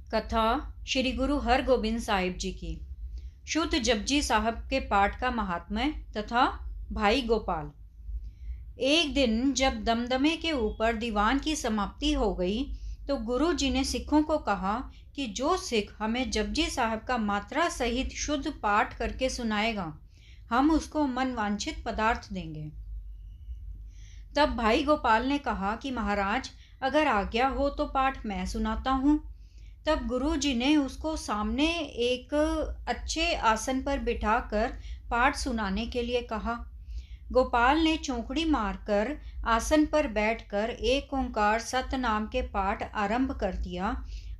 कथा श्री गुरु हरगोबिंद साहिब जी की। शुद्ध जपजी साहब के पाठ का महात्म्य तथा भाई गोपाल। एक दिन जब दमदमे के ऊपर दीवान की समाप्ति हो गई तो गुरु जी ने सिखों को कहा कि जो सिख हमें जपजी साहब का मात्रा सहित शुद्ध पाठ करके सुनाएगा, हम उसको मनवांछित पदार्थ देंगे। तब भाई गोपाल ने कहा कि महाराज, अगर आज्ञा हो तो पाठ मैं सुनाता हूँ। तब गुरु जी ने उसको सामने एक अच्छे आसन पर बिठाकर पाठ सुनाने के लिए कहा। गोपाल ने चौकड़ी मारकर आसन पर बैठकर एक ओंकार सतनाम के पाठ आरंभ कर दिया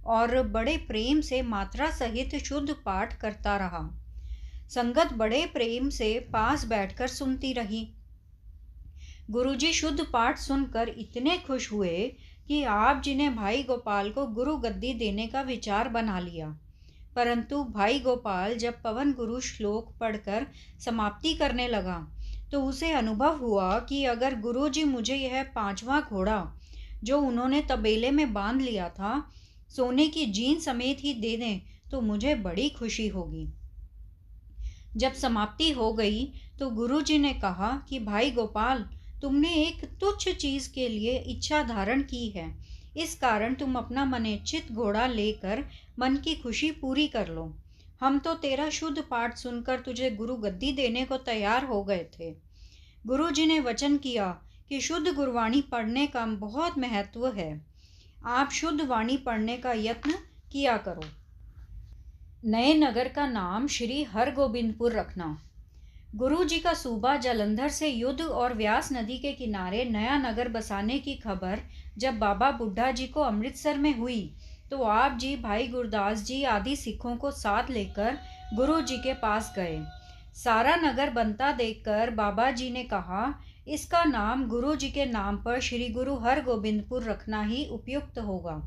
और बड़े प्रेम से मात्रा सहित शुद्ध पाठ करता रहा। संगत बड़े प्रेम से पास बैठकर सुनती रही। गुरुजी शुद्ध पाठ सुनकर इतने खुश हुए कि आप जी ने भाई गोपाल को गुरु गद्दी देने का विचार बना लिया। परंतु भाई गोपाल जब पवन गुरु श्लोक पढ़कर समाप्ति करने लगा तो उसे अनुभव हुआ कि अगर गुरु जी मुझे यह 5वां घोड़ा जो उन्होंने तबेले में बांध लिया था सोने की जीन समेत ही दे दें तो मुझे बड़ी खुशी होगी। जब समाप्ति हो गई तो गुरु जी ने कहा कि भाई गोपाल, तुमने एक तुच्छ चीज के लिए इच्छा धारण की है, इस कारण तुम अपना मनेच्छित घोड़ा लेकर मन की खुशी पूरी कर लो। हम तो तेरा शुद्ध पाठ सुनकर तुझे गुरु गद्दी देने को तैयार हो गए थे। गुरु जी ने वचन किया कि शुद्ध गुरवाणी पढ़ने का बहुत महत्व है। आप शुद्ध वाणी पढ़ने का यत्न किया करो। नए नगर का नाम श्री हरगोबिंदपुर रखना। गुरु जी का सूबा जालंधर से युद्ध और व्यास नदी के किनारे नया नगर बसाने की खबर जब बाबा बुड्ढा जी को अमृतसर में हुई तो आप जी भाई गुरदास जी आदि सिखों को साथ लेकर गुरु जी के पास गए। सारा नगर बनता देखकर बाबा जी ने कहा, इसका नाम गुरु जी के नाम पर श्री गुरु हरगोबिंदपुर रखना ही उपयुक्त होगा,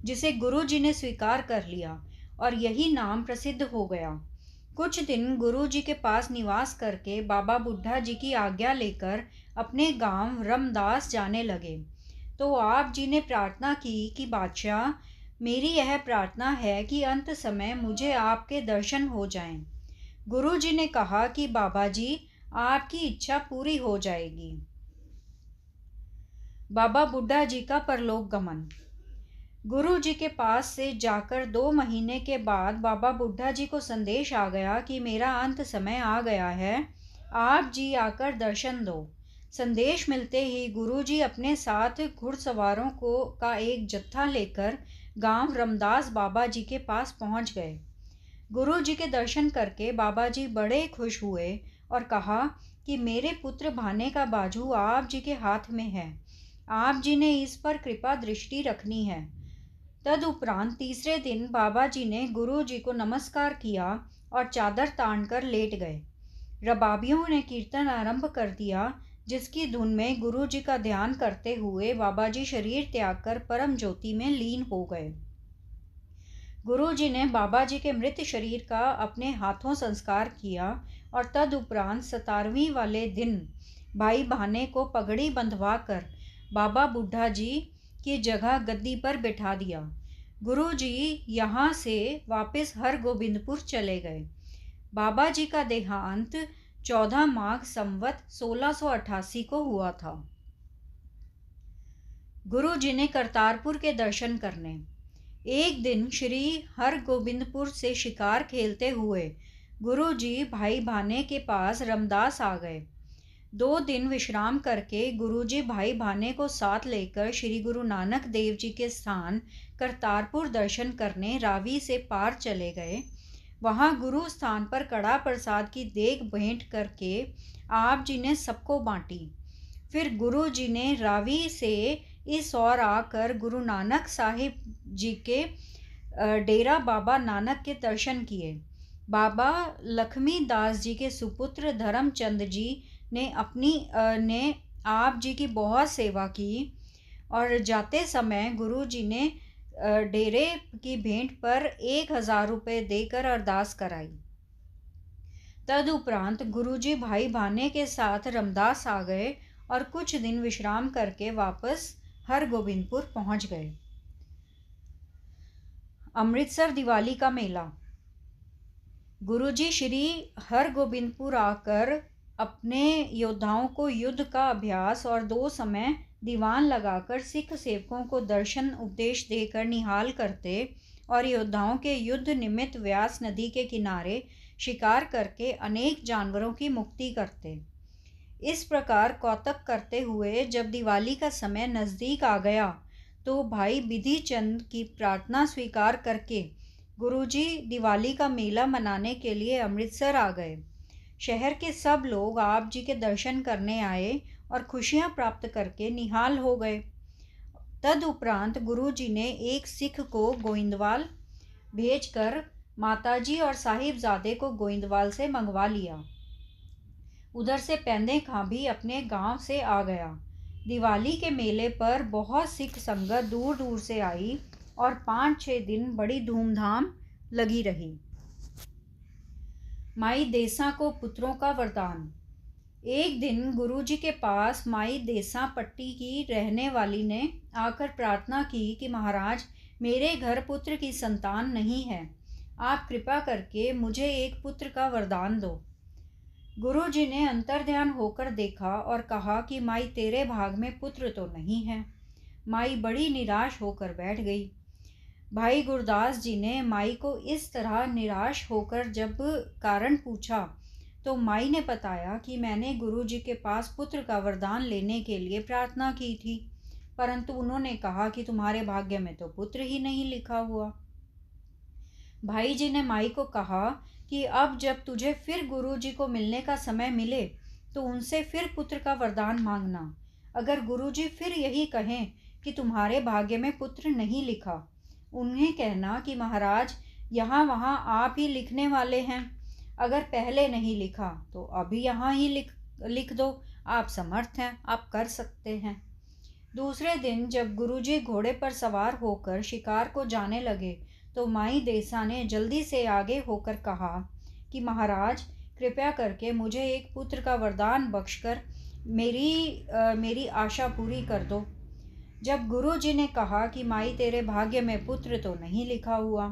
जिसे गुरु जी ने स्वीकार कर लिया और यही नाम प्रसिद्ध हो गया। कुछ दिन गुरु जी के पास निवास करके बाबा बुड्ढा जी की आज्ञा लेकर अपने गांव रमदास जाने लगे तो आप जी ने प्रार्थना की कि बादशाह, मेरी यह प्रार्थना है कि अंत समय मुझे आपके दर्शन हो जाएं। गुरु जी ने कहा कि बाबा जी, आपकी इच्छा पूरी हो जाएगी। बाबा बुड्ढा जी का परलोक गमन। गुरु जी के पास से जाकर 2 महीने के बाद बाबा बुड्ढा जी को संदेश आ गया कि मेरा अंत समय आ गया है, आप जी आकर दर्शन दो। संदेश मिलते ही गुरु जी अपने साथ घुड़सवारों का एक जत्था लेकर गांव रमदास बाबा जी के पास पहुंच गए। गुरु जी के दर्शन करके बाबा जी बड़े खुश हुए और कहा कि मेरे पुत्र भाने का बाजू आप जी के हाथ में है, आप जी ने इस पर कृपा दृष्टि रखनी है। तदुपरांत तीसरे दिन बाबा जी ने गुरु जी को नमस्कार किया और चादर तान कर लेट गए। रबाबियों ने कीर्तन आरंभ कर दिया, जिसकी धुन में गुरु जी का ध्यान करते हुए बाबा जी शरीर त्याग कर परम ज्योति में लीन हो गए। गुरु जी ने बाबा जी के मृत शरीर का अपने हाथों संस्कार किया और तदुपरांत 17वीं वाले दिन भाई भाने को पगड़ी बंधवा कर बाबा बुड्ढा जी की जगह गद्दी पर बिठा दिया। गुरु जी यहाँ से वापस हरगोबिंदपुर चले गए। बाबा जी का देहांत 14 माघ संवत 1688 को हुआ था। गुरु जी ने करतारपुर के दर्शन करने। एक दिन श्री हरगोबिंदपुर से शिकार खेलते हुए गुरु जी भाई भाने के पास रमदास आ गए। 2 दिन विश्राम करके गुरुजी भाई भाने को साथ लेकर श्री गुरु नानक देव जी के स्थान करतारपुर दर्शन करने रावी से पार चले गए। वहां गुरु स्थान पर कड़ा प्रसाद की देग भेंट करके आप जी ने सबको बांटी। फिर गुरु जी ने रावी से इस ओर आकर गुरु नानक साहिब जी के डेरा बाबा नानक के दर्शन किए। बाबा लक्ष्मी दास जी के सुपुत्र धर्मचंद जी ने आप जी की बहुत सेवा की और जाते समय गुरु जी ने डेरे की भेंट पर 1000 रुपये देकर अरदास कराई। तदुपरांत गुरु जी भाई भाने के साथ रमदास आ गए और कुछ दिन विश्राम करके वापस हरगोबिंदपुर पहुंच गए। अमृतसर दिवाली का मेला। गुरुजी श्री हरगोबिंदपुर आकर अपने योद्धाओं को युद्ध का अभ्यास और 2 समय दीवान लगाकर सिख सेवकों को दर्शन उपदेश देकर निहाल करते और योद्धाओं के युद्ध निमित्त व्यास नदी के किनारे शिकार करके अनेक जानवरों की मुक्ति करते। इस प्रकार कौतक करते हुए जब दिवाली का समय नज़दीक आ गया तो भाई बिधि चंद की प्रार्थना स्वीकार करके गुरुजी दिवाली का मेला मनाने के लिए अमृतसर आ गए। शहर के सब लोग आप जी के दर्शन करने आए और खुशियां प्राप्त करके निहाल हो गए। तदुपरांत गुरुजी ने एक सिख को गोइंदवाल भेजकर माताजी और साहिबजादे को गोइंदवाल से मंगवा लिया। उधर से पेंदे खां भी अपने गांव से आ गया। दिवाली के मेले पर बहुत सिख संगत दूर दूर से आई और 5-6 दिन बड़ी धूमधाम लगी रही। माई देसा को पुत्रों का वरदान। एक दिन गुरुजी के पास माई देसा पट्टी की रहने वाली ने आकर प्रार्थना की कि महाराज, मेरे घर पुत्र की संतान नहीं है, आप कृपा करके मुझे एक पुत्र का वरदान दो। गुरुजी ने अंतर्ध्यान होकर देखा और कहा कि माई, तेरे भाग में पुत्र तो नहीं है। माई बड़ी निराश होकर बैठ गई। भाई गुरदास जी ने माई को इस तरह निराश होकर जब कारण पूछा तो माई ने बताया कि मैंने गुरुजी के पास पुत्र का वरदान लेने के लिए प्रार्थना की थी, परंतु उन्होंने कहा कि तुम्हारे भाग्य में तो पुत्र ही नहीं लिखा हुआ। भाई जी ने माई को कहा कि अब जब तुझे फिर गुरुजी को मिलने का समय मिले तो उनसे फिर पुत्र का वरदान मांगना। अगर गुरुजी फिर यही कहें कि तुम्हारे भाग्य में पुत्र नहीं लिखा, उन्हें कहना कि महाराज, यहाँ वहाँ आप ही लिखने वाले हैं। अगर पहले नहीं लिखा तो अभी यहाँ ही लिख दो, आप समर्थ हैं, आप कर सकते हैं। दूसरे दिन जब गुरुजी घोड़े पर सवार होकर शिकार को जाने लगे तो माई देसा ने जल्दी से आगे होकर कहा कि महाराज, कृपया करके मुझे एक पुत्र का वरदान बख्शकर मेरी आशा पूरी कर दो। जब गुरुजी ने कहा कि माई, तेरे भाग्य में पुत्र तो नहीं लिखा हुआ,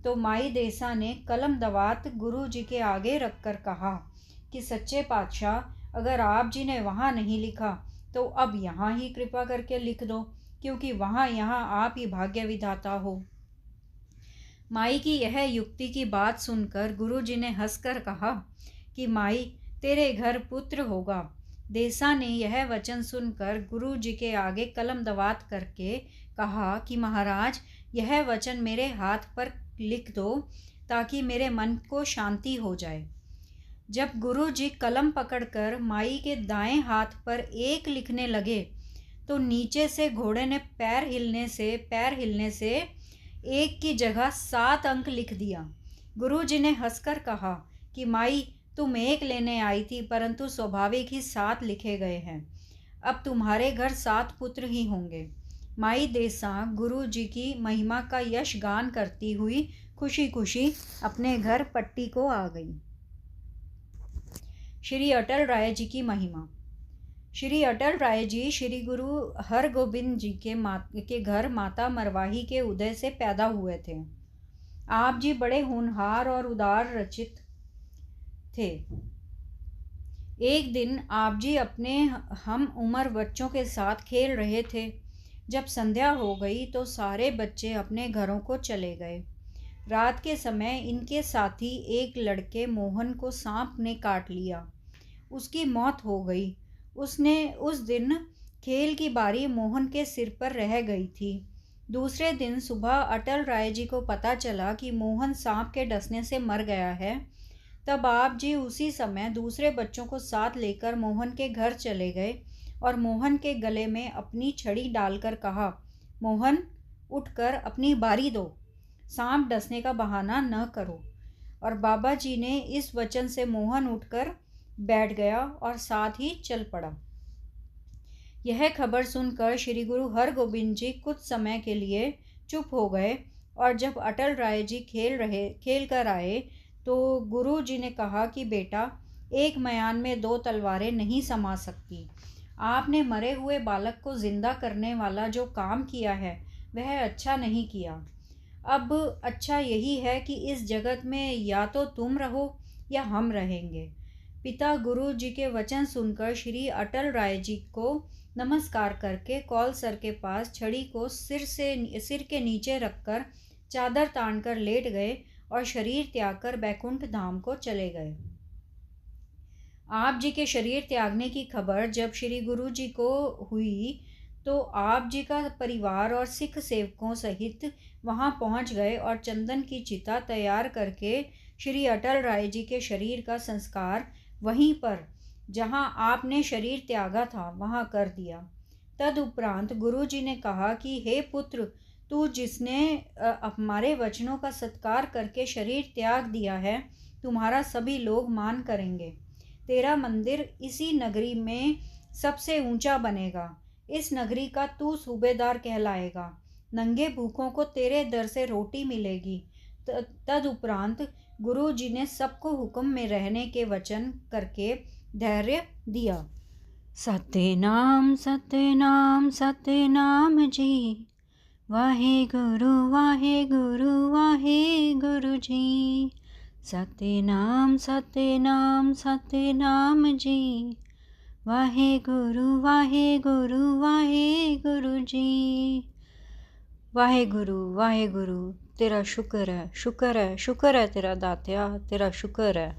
तो माई देसा ने कलम दवात गुरुजी के आगे रखकर कहा कि सच्चे पातशाह, अगर आप जी ने वहाँ नहीं लिखा तो अब यहाँ ही कृपा करके लिख दो, क्योंकि यहाँ आप ही भाग्य विधाता हो। माई की यह युक्ति की बात सुनकर गुरुजी ने हंसकर कहा कि माई, तेरे घर पुत्र होगा। देसा ने यह वचन सुनकर गुरुजी के आगे कलम दवात करके कहा कि महाराज, यह वचन मेरे हाथ पर लिख दो ताकि मेरे मन को शांति हो जाए। जब गुरुजी कलम पकड़कर माई के दाएं हाथ पर 1 लिखने लगे तो नीचे से घोड़े ने पैर हिलने से 1 की जगह 7 अंक लिख दिया। गुरुजी ने हंसकर कहा कि माई, तुम 1 लेने आई थी, परंतु स्वाभाविक ही 7 लिखे गए हैं। अब तुम्हारे घर 7 पुत्र ही होंगे। माई देसा गुरुजी की महिमा का यश गान करती हुई खुशी खुशी अपने घर पट्टी को आ गई। श्री अटल राय जी की महिमा। श्री अटल राय जी श्री गुरु हरगोबिंद जी के घर माता मरवाही के उदय से पैदा हुए थे। आप जी बड़े होनहार और उदार रचित थे। एक दिन आप जी अपने हम उम्र बच्चों के साथ खेल रहे थे। जब संध्या हो गई तो सारे बच्चे अपने घरों को चले गए। रात के समय इनके साथी एक लड़के मोहन को सांप ने काट लिया। उसकी मौत हो गई। उस दिन खेल की बारी मोहन के सिर पर रह गई थी। दूसरे दिन सुबह अटल राय जी को पता चला कि मोहन सांप के डसने से मर गया है। तब आप जी उसी समय दूसरे बच्चों को साथ लेकर मोहन के घर चले गए और मोहन के गले में अपनी छड़ी डालकर कहा, मोहन, उठकर अपनी बारी दो, सांप डसने का बहाना न करो। और बाबा जी ने इस वचन से मोहन उठकर बैठ गया और साथ ही चल पड़ा। यह खबर सुनकर श्री गुरु हरगोबिंद जी कुछ समय के लिए चुप हो गए और जब अटल राय जी खेल कर आए तो गुरु जी ने कहा कि बेटा, एक मयान में 2 तलवारें नहीं समा सकती। आपने मरे हुए बालक को जिंदा करने वाला जो काम किया है वह अच्छा नहीं किया। अब अच्छा यही है कि इस जगत में या तो तुम रहो या हम रहेंगे। पिता गुरु जी के वचन सुनकर श्री अटल राय जी को नमस्कार करके कौल सर के पास छड़ी को सिर के नीचे रखकर चादर तान कर लेट गए और शरीर त्याग कर बैकुंठ धाम को चले गए। आप जी के शरीर त्यागने की खबर जब श्री गुरु जी को हुई तो आप जी का परिवार और सिख सेवकों सहित वहां पहुंच गए और चंदन की चिता तैयार करके श्री अटल राय जी के शरीर का संस्कार वहीं पर जहां आपने शरीर त्यागा था वहां कर दिया। तदुपरांत गुरु जी ने कहा कि हे पुत्र, तू जिसने हमारे वचनों का सत्कार करके शरीर त्याग दिया है, तुम्हारा सभी लोग मान करेंगे। तेरा मंदिर इसी नगरी में सबसे ऊंचा बनेगा। इस नगरी का तू सूबेदार कहलाएगा। नंगे भूखों को तेरे दर से रोटी मिलेगी। तदुपरांत गुरु जी ने सबको हुक्म में रहने के वचन करके धैर्य दिया। सत्यनाम सत्यनाम सत्यनाम जी, वाहे गुरु जी। सत्यनाम सत्यनाम सत्यनाम जी, वाहे गुरु जी। वाहे गुरु, तेरा शुक्र है, शुक्र है, शुक्र है तेरा दात्या, तेरा शुक्र है।